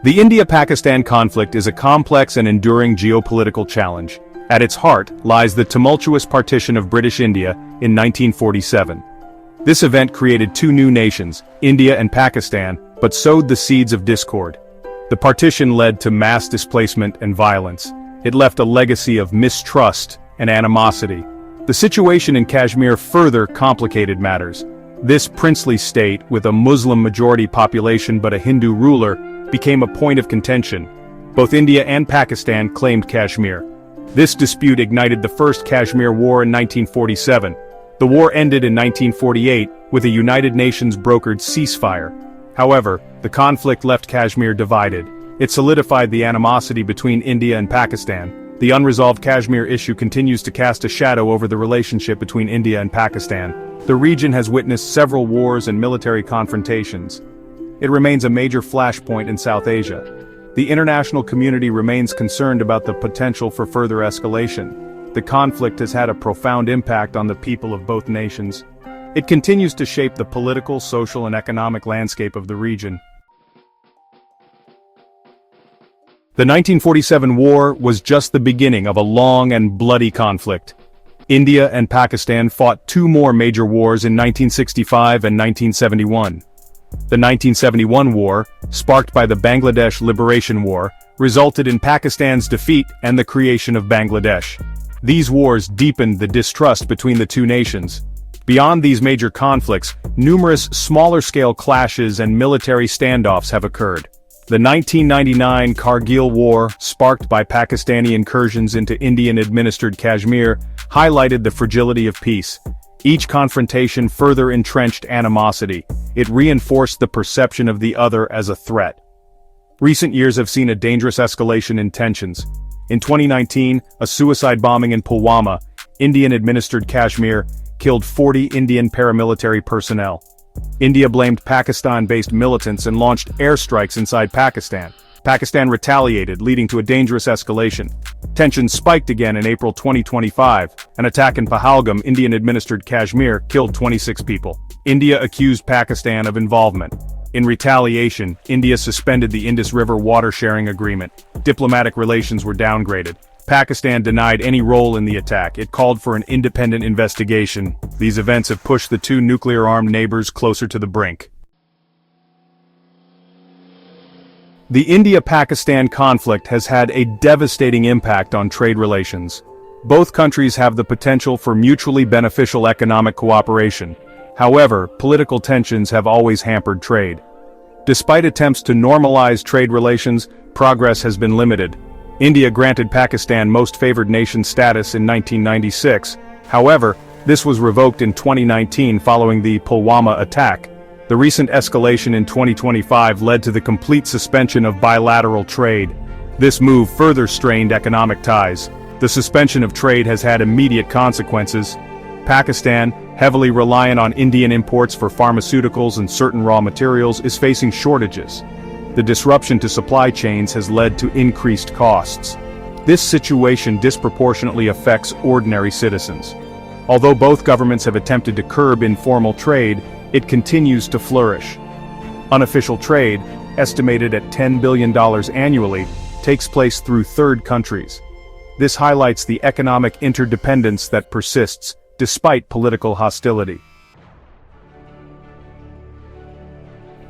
The India-Pakistan conflict is a complex and enduring geopolitical challenge. At its heart lies the tumultuous partition of British India in 1947. This event created two new nations, India and Pakistan, but sowed the seeds of discord. The partition led to mass displacement and violence. It left a legacy of mistrust and animosity. The situation in Kashmir further complicated matters. This princely state, with a Muslim-majority population but a Hindu ruler, became a point of contention. Both India and Pakistan claimed Kashmir. This dispute ignited the First Kashmir War in 1947. The war ended in 1948 with a United Nations brokered ceasefire. However, the conflict left Kashmir divided. It solidified the animosity between India and Pakistan. The unresolved Kashmir issue continues to cast a shadow over the relationship between India and Pakistan. The region has witnessed several wars and military confrontations. It remains a major flashpoint in South Asia. The international community remains concerned about the potential for further escalation. The conflict has had a profound impact on the people of both nations. It continues to shape the political, social, and economic landscape of the region. The 1947 war was just the beginning of a long and bloody conflict. India and Pakistan fought two more major wars in 1965 and 1971. The 1971 war, sparked by the Bangladesh Liberation War, resulted in Pakistan's defeat and the creation of Bangladesh. These wars deepened the distrust between the two nations. Beyond these major conflicts, numerous smaller-scale clashes and military standoffs have occurred. The 1999 Kargil War, sparked by Pakistani incursions into Indian-administered Kashmir, highlighted the fragility of peace. Each confrontation further entrenched animosity. It reinforced the perception of the other as a threat. Recent years have seen a dangerous escalation in tensions. In 2019, a suicide bombing in Pulwama, Indian-administered Kashmir, killed 40 Indian paramilitary personnel. India blamed Pakistan-based militants and launched airstrikes inside Pakistan. Pakistan retaliated, leading to a dangerous escalation. Tensions spiked again in April 2025. An attack in Pahalgam, Indian-administered Kashmir, killed 26 people. India accused Pakistan of involvement. In retaliation, India suspended the Indus River water-sharing agreement. Diplomatic relations were downgraded. Pakistan denied any role in the attack. It called for an independent investigation. These events have pushed the two nuclear-armed neighbors closer to the brink. The India-Pakistan conflict has had a devastating impact on trade relations. Both countries have the potential for mutually beneficial economic cooperation. However, political tensions have always hampered trade. Despite attempts to normalize trade relations, progress has been limited. India granted Pakistan Most Favored Nation status in 1996. However, this was revoked in 2019 following the Pulwama attack. The recent escalation in 2025 led to the complete suspension of bilateral trade. This move further strained economic ties. The suspension of trade has had immediate consequences. Pakistan, heavily reliant on Indian imports for pharmaceuticals and certain raw materials, is facing shortages. The disruption to supply chains has led to increased costs. This situation disproportionately affects ordinary citizens. Although both governments have attempted to curb informal trade, it continues to flourish. Unofficial trade, estimated at $10 billion annually, takes place through third countries. This highlights the economic interdependence that persists despite political hostility.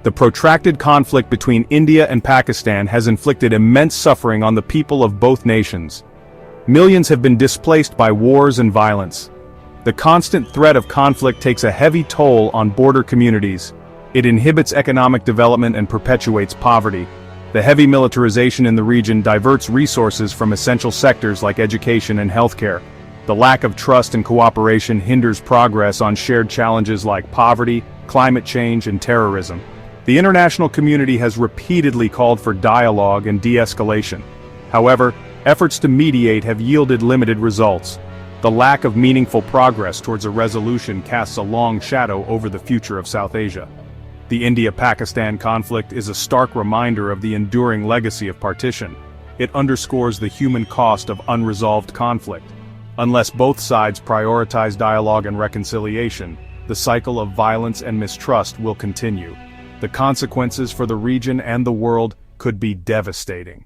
The protracted conflict between India and Pakistan has inflicted immense suffering on the people of both nations. Millions have been displaced by wars and violence. The constant threat of conflict takes a heavy toll on border communities. It inhibits economic development and perpetuates poverty. The heavy militarization in the region diverts resources from essential sectors like education and healthcare. The lack of trust and cooperation hinders progress on shared challenges like poverty, climate change, and terrorism. The international community has repeatedly called for dialogue and de-escalation. However, efforts to mediate have yielded limited results. The lack of meaningful progress towards a resolution casts a long shadow over the future of South Asia. The India-Pakistan conflict is a stark reminder of the enduring legacy of partition. It underscores the human cost of unresolved conflict. Unless both sides prioritize dialogue and reconciliation, the cycle of violence and mistrust will continue. The consequences for the region and the world could be devastating.